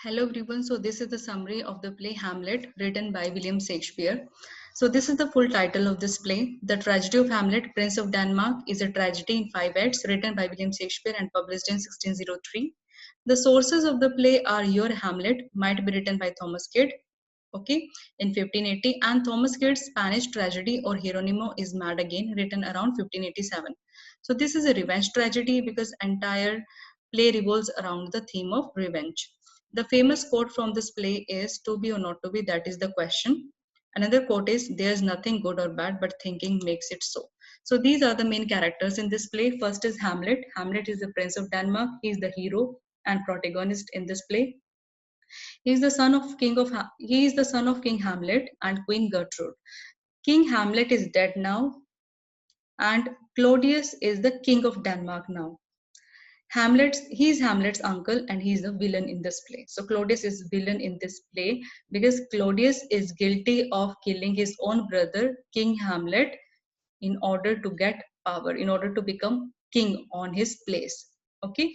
Hello everyone. So this is the summary of the play Hamlet written by William Shakespeare. So this is the full title of this play. The Tragedy of Hamlet, Prince of Denmark is a tragedy in 5 acts written by William Shakespeare and published in 1603. The sources of the play are Your Hamlet might be written by Thomas Kyd, okay, in 1580, and Thomas Kyd's Spanish tragedy or Hieronimo is Mad Again written around 1587. So this is a revenge tragedy because entire play revolves around the theme of revenge. The famous quote from this play is to be or not to be, that is the question. Another quote is there's nothing good or bad, but thinking makes it so. So these are the main characters in this play. First is Hamlet. Hamlet is the Prince of Denmark. He is the hero and protagonist in this play. He is the son of King Hamlet and Queen Gertrude. King Hamlet is dead now, and Claudius is the king of Denmark now. He is Hamlet's uncle and he is the villain in this play. So Claudius is villain in this play because Claudius is guilty of killing his own brother, King Hamlet, in order to get power, in order to become king on his place. Okay.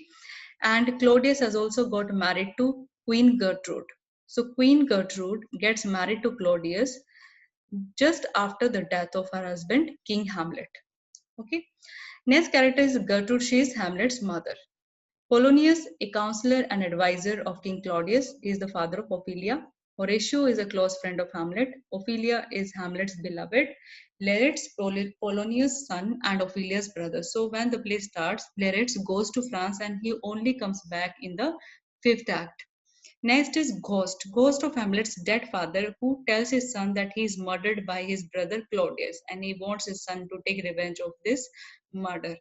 And Claudius has also got married to Queen Gertrude. So Queen Gertrude gets married to Claudius just after the death of her husband, King Hamlet. Okay. Next character is Gertrude. She is Hamlet's mother. Polonius, a counselor and advisor of King Claudius, is the father of Ophelia. Horatio is a close friend of Hamlet. Ophelia is Hamlet's beloved. Laertes, Polonius' son and Ophelia's brother. So when the play starts, Laertes goes to France and he only comes back in the fifth act. Next is Ghost of Hamlet's dead father, who tells his son that he is murdered by his brother Claudius and he wants his son to take revenge of this murder.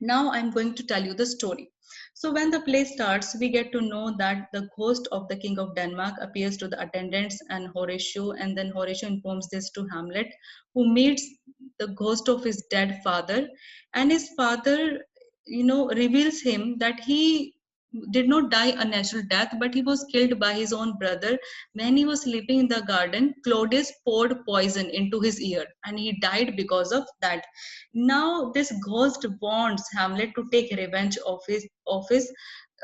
Now I'm going to tell you the story. So when the play starts, we get to know that the ghost of the king of Denmark appears to the attendants and Horatio, and then Horatio informs this to Hamlet, who meets the ghost of his dead father, and his father, reveals him that he did not die a natural death, but he was killed by his own brother. When he was sleeping in the garden, Claudius poured poison into his ear, and he died because of that. Now this ghost wants Hamlet to take revenge of his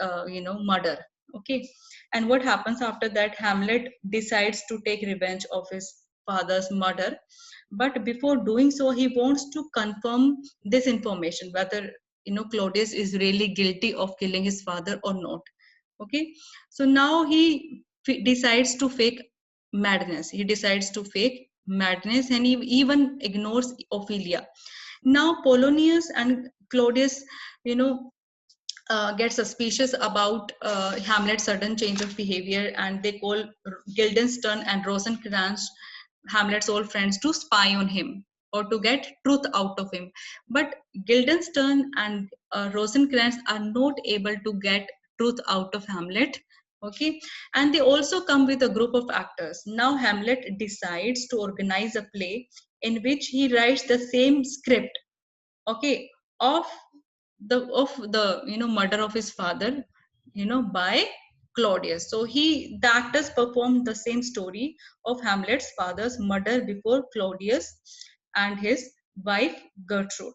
murder. Okay. And what happens after that? Hamlet decides to take revenge of his father's murder, but before doing so he wants to confirm this information, whether Claudius is really guilty of killing his father or not. Okay. So now he decides to fake madness, and he even ignores Ophelia. Now Polonius and Claudius, you know, get suspicious about Hamlet's sudden change of behavior, and they call Guildenstern and Rosencrantz, Hamlet's old friends, to spy on him or to get truth out of him. But Guildenstern and Rosencrantz are not able to get truth out of Hamlet. Okay, and they also come with a group of actors. Now Hamlet decides to organize a play in which he writes the same script, okay, of the murder of his father, by Claudius. So the actors performed the same story of Hamlet's father's murder before Claudius and his wife Gertrude.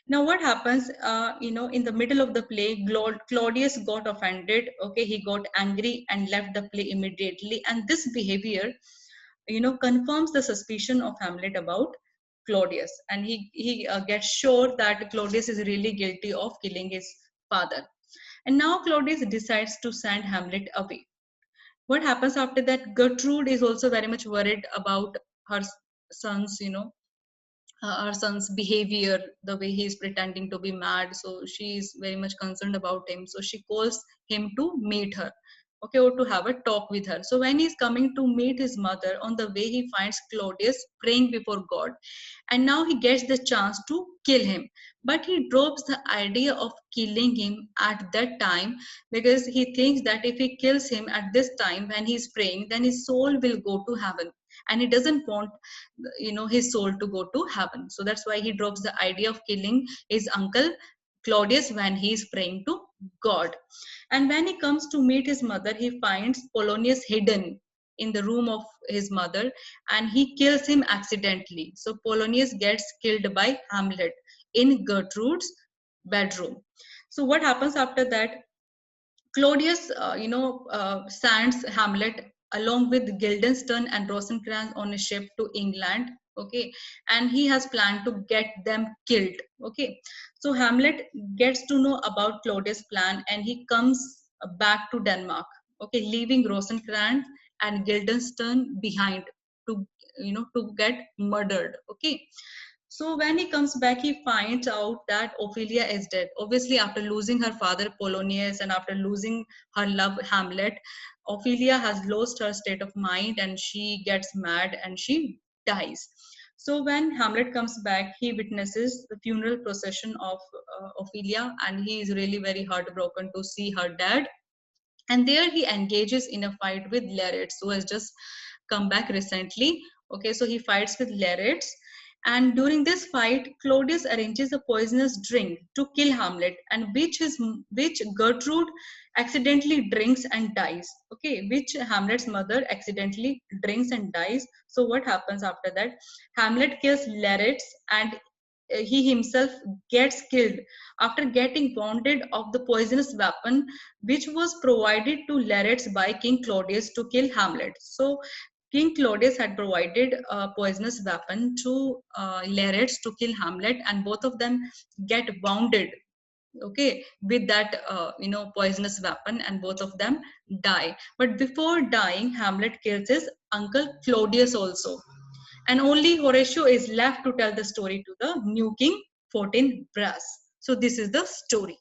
Now what happens, in the middle of the play, Claudius got offended. Okay, he got angry and left the play immediately, and this behavior confirms the suspicion of Hamlet about Claudius, and he gets sure that Claudius is really guilty of killing his father. And now Claudius decides to send Hamlet away. What happens after that? Gertrude is also very much worried about her son's, her son's behavior, the way he is pretending to be mad. So she is very much concerned about him. So she calls him to meet her, okay, or to have a talk with her. So when he's coming to meet his mother, on the way he finds Claudius praying before God, and now he gets the chance to kill him. But he drops the idea of killing him at that time because he thinks that if he kills him at this time when he's praying, then his soul will go to heaven, and he doesn't want his soul to go to heaven. So that's why he drops the idea of killing his uncle Claudius when he is praying to God. And when he comes to meet his mother, he finds Polonius hidden in the room of his mother, and he kills him accidentally. So Polonius gets killed by Hamlet in Gertrude's bedroom. So what happens after that? Claudius, sends Hamlet along with Guildenstern and Rosencrantz on a ship to England. Okay, and he has planned to get them killed. Okay, so Hamlet gets to know about Claudius' plan, and he comes back to Denmark. Okay, leaving Rosencrantz and Guildenstern behind to to get murdered. Okay, so when he comes back, he finds out that Ophelia is dead. Obviously, after losing her father Polonius and after losing her love Hamlet, Ophelia has lost her state of mind and she gets mad and she dies. So when Hamlet comes back, he witnesses the funeral procession of Ophelia, and he is really very heartbroken to see her dead. And there he engages in a fight with Laertes, who has just come back recently. Okay, so he fights with Laertes, and during this fight Claudius arranges a poisonous drink to kill Hamlet, and which Gertrude accidentally drinks and dies. Okay, which Hamlet's mother accidentally drinks and dies. So what happens after that? Hamlet kills Laertes, and he himself gets killed after getting wounded of the poisonous weapon which was provided to Laertes by King Claudius to kill Hamlet. So King Claudius had provided a poisonous weapon to Laertes to kill Hamlet, and both of them get wounded, okay, with that poisonous weapon, and both of them die. But before dying, Hamlet kills his uncle Claudius also, and only Horatio is left to tell the story to the new king, 14 Brass. So this is the story.